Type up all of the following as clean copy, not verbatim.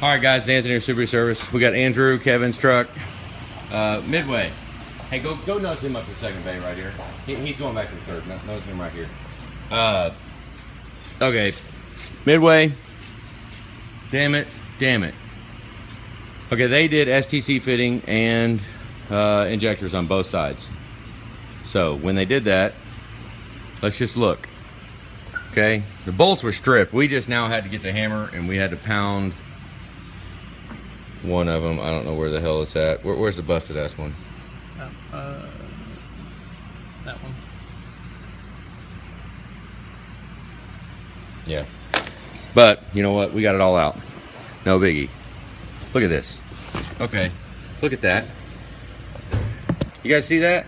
All right, guys, Anthony or Subaru Service. We got Andrew, Kevin's truck, Midway. Hey, go nose him up to second bay right here. He's going back to the third. Nose him right here. Okay, Midway. Damn it. Okay, they did STC fitting and injectors on both sides. So when they did that, let's just look. Okay, the bolts were stripped. We just now had to get the hammer and we had to pound one of them. I don't know where the hell it's at. Where's the busted ass one? That one. Yeah. But you know what? We got it all out. No biggie. Look at this. Okay. Look at that. You guys see that?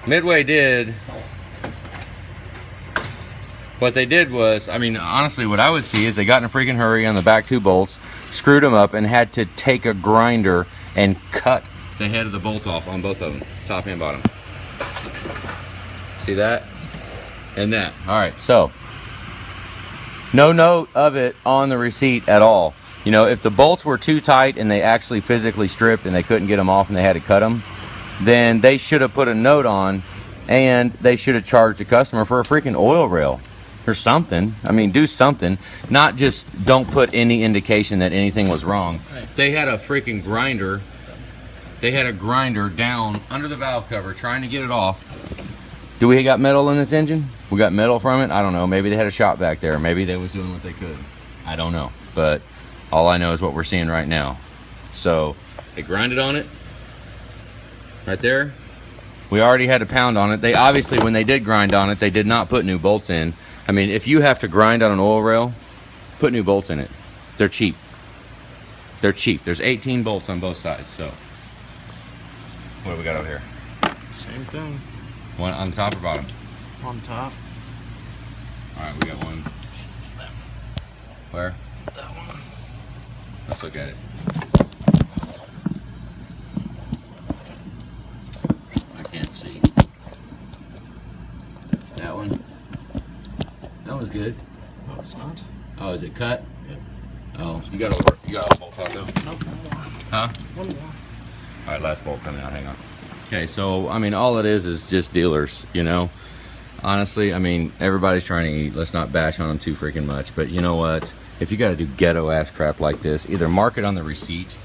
Midway did. What they did was, I mean, honestly, what I would see is they got in a freaking hurry on the back two bolts, screwed them up, and had to take a grinder and cut the head of the bolt off on both of them, top and bottom. See that? And that. All right, so no note of it on the receipt at all. You know, if the bolts were too tight and they actually physically stripped and they couldn't get them off and they had to cut them, then they should have put a note on and they should have charged the customer for a freaking oil rail or something. I mean, do something. Not just don't put any indication that anything was wrong. Right. They had a freaking grinder. They had a grinder down under the valve cover trying to get it off. Do we got metal in this engine? We got metal from it? I don't know. Maybe they had a shop back there. Maybe they was doing what they could. I don't know. But all I know is what we're seeing right now. So they grinded on it right there. We already had to pound on it. They obviously, when they did grind on it, they did not put new bolts in. I mean, if you have to grind on an oil rail, put new bolts in it. They're cheap. They're cheap. There's 18 bolts on both sides. So what do we got over here? Same thing. One on top or bottom? On top. All right, we got one. Where? That one. Let's look at it. I can't see. That one. That was good. No, it's not. Oh, is it cut? Yep. Oh, you got a bolt out though? Nope, one more. Huh? One more. All right, last bolt coming out. Hang on. Okay, so I mean, all it is just dealers, you know. Honestly, I mean, everybody's trying to eat. Let's not bash on them too freaking much. But you know what? If you got to do ghetto ass crap like this, either mark it on the receipt,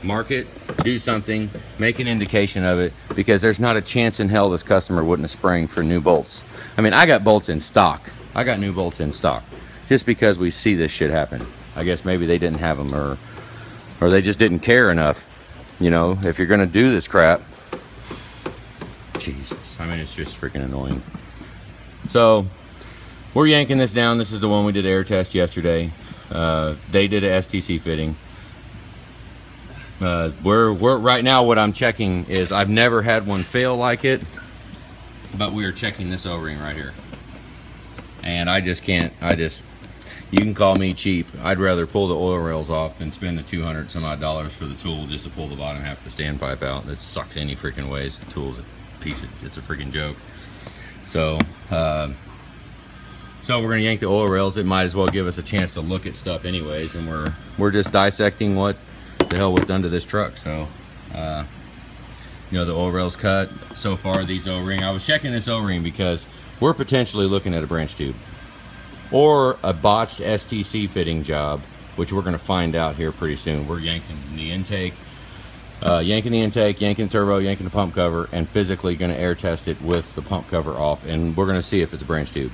mark it, do something, make an indication of it, because there's not a chance in hell this customer wouldn't have sprang for new bolts. I mean, I got bolts in stock. I got new bolts in stock just because we see this shit happen. I guess maybe they didn't have them or they just didn't care enough. You know, if you're going to do this crap, Jesus. I mean, it's just freaking annoying. So we're yanking this down. This is the one we did air test yesterday. They did a STC fitting. We're right now, what I'm checking is, I've never had one fail like it, but we are checking this O-ring right here. And I just can't, you can call me cheap. I'd rather pull the oil rails off than spend the $200 some odd for the tool just to pull the bottom half of the standpipe out. That sucks any freaking ways. The tool's a piece of, it's a freaking joke. So, so we're gonna yank the oil rails. It might as well give us a chance to look at stuff anyways, and we're just dissecting what the hell was done to this truck. So, you know, the oil rails cut so far. These O-ring, I was checking this O-ring because we're potentially looking at a branch tube or a botched STC fitting job, which we're going to find out here pretty soon. We're yanking the intake, yanking the turbo, yanking the pump cover, and physically going to air test it with the pump cover off, and we're going to see if it's a branch tube.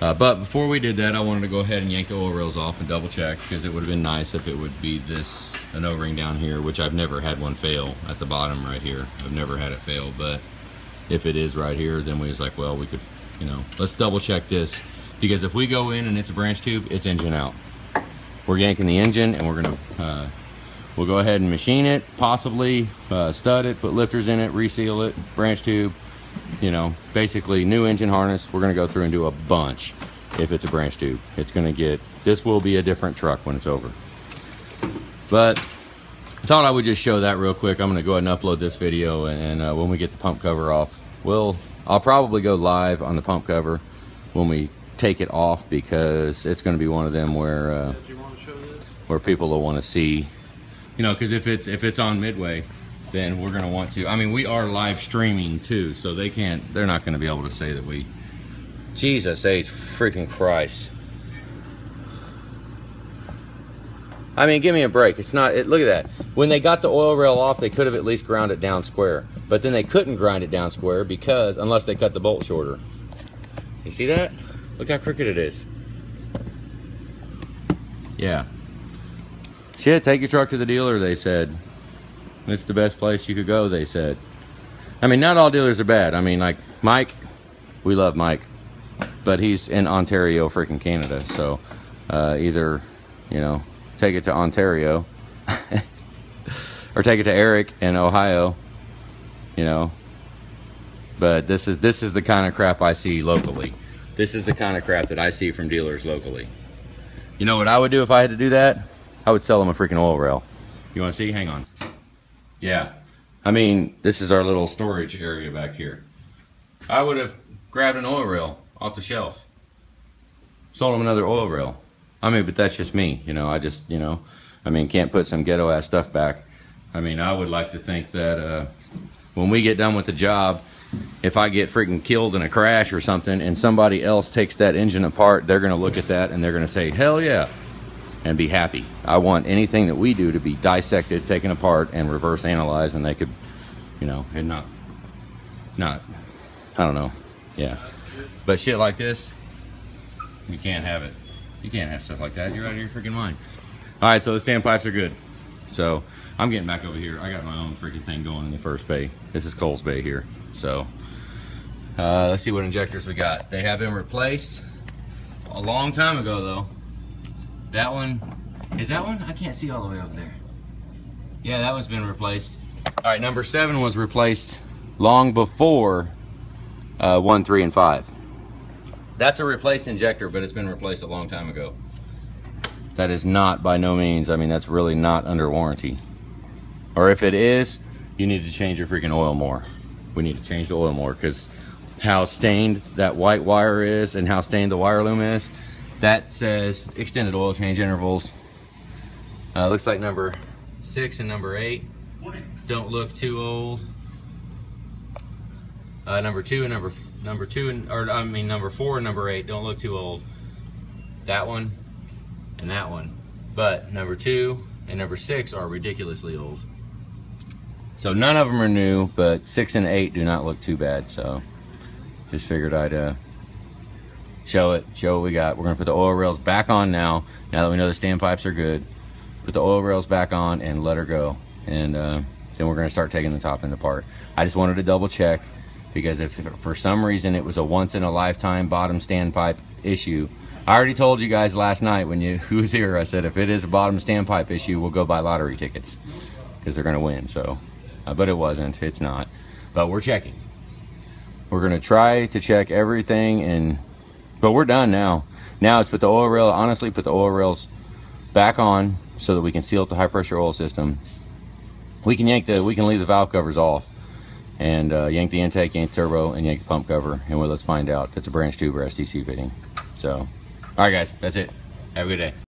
But before we did that, I wanted to go ahead and yank the oil rails off and double check, because it would have been nice if it would be an O-ring down here, which I've never had one fail at the bottom right here. I've never had it fail, but if it is right here, then we was like, well, we could, you know, let's double check this, because if we go in and it's a branch tube, it's engine out. We're yanking the engine, and we're gonna we'll go ahead and machine it, possibly stud it, put lifters in it, reseal it, branch tube, you know, basically new engine harness. We're gonna go through and do a bunch if it's a branch tube. It's gonna get, this will be a different truck when it's over. But thought I would just show that real quick. I'm gonna go ahead and upload this video, and when we get the pump cover off, I'll probably go live on the pump cover when we take it off because it's going to be one of them where Do you want to show this? where people will want to see, you know, because if it's on Midway, then we're going to want to. I mean, we are live streaming too, so they're not going to be able to say that we. Jesus H. freaking Christ. I mean, give me a break. It's not. Look at that. When they got the oil rail off, they could have at least ground it down square. But then they couldn't grind it down square because unless they cut the bolt shorter. You see that? Look how crooked it is. Yeah. Shit, take your truck to the dealer, they said. It's the best place you could go, they said. I mean, not all dealers are bad. I mean, like Mike, we love Mike. But he's in Ontario, freaking Canada. So either, you know, take it to Ontario or take it to Eric in Ohio, you know. But this is the kind of crap I see locally. This is the kind of crap that I see from dealers locally. You know what I would do if I had to do that? I would sell them a freaking oil rail. You want to see? Hang on. Yeah. I mean, this is our little storage area back here. I would have grabbed an oil rail off the shelf. Sold them another oil rail. I mean, but that's just me. You know, I just, you know, I mean, can't put some ghetto ass stuff back. I mean, I would like to think that when we get done with the job, if I get freaking killed in a crash or something and somebody else takes that engine apart, they're going to look at that and they're going to say, hell yeah, and be happy. I want anything that we do to be dissected, taken apart, and reverse analyzed, and they could, you know, and not, I don't know, yeah. But shit like this, you can't have it. You can't have stuff like that. You're out of your freaking mind. All right, so the standpipes are good. So I'm getting back over here. I got my own freaking thing going in the first bay. This is Cole's bay here. So let's see what injectors we got. They have been replaced a long time ago, though. That one, is that one? I can't see all the way over there. Yeah, that one's been replaced. All right, number 7 was replaced long before 1, 3, and 5. That's a replaced injector, but it's been replaced a long time ago. That is not, by no means, I mean, that's really not under warranty. Or if it is, you need to change your freaking oil more. We need to change the oil more, because how stained that white wire is and how stained the wire loom is, that says extended oil change intervals. Looks like number 6 and number 8 don't look too old. Number 4 and number 8 don't look too old. That one and that one. But number 2 and number 6 are ridiculously old. So none of them are new, but 6 and 8 do not look too bad. So just figured I'd show what we got. We're gonna put the oil rails back on now that we know the standpipes are good. Put the oil rails back on and let her go. And then we're gonna start taking the top end apart. I just wanted to double check, because if for some reason it was a once in a lifetime bottom standpipe issue, I already told you guys last night when who was here, I said if it is a bottom standpipe issue, we'll go buy lottery tickets because they're gonna win. So but it wasn't, it's not, but we're checking. We're gonna try to check everything, but we're done now. Now it's put the oil rail, honestly, put the oil rails back on so that we can seal up the high pressure oil system. We can leave the valve covers off and yank the intake, yank the turbo, and yank the pump cover, and let's find out if it's a branch tube or STC fitting. So, all right guys, that's it. Have a good day.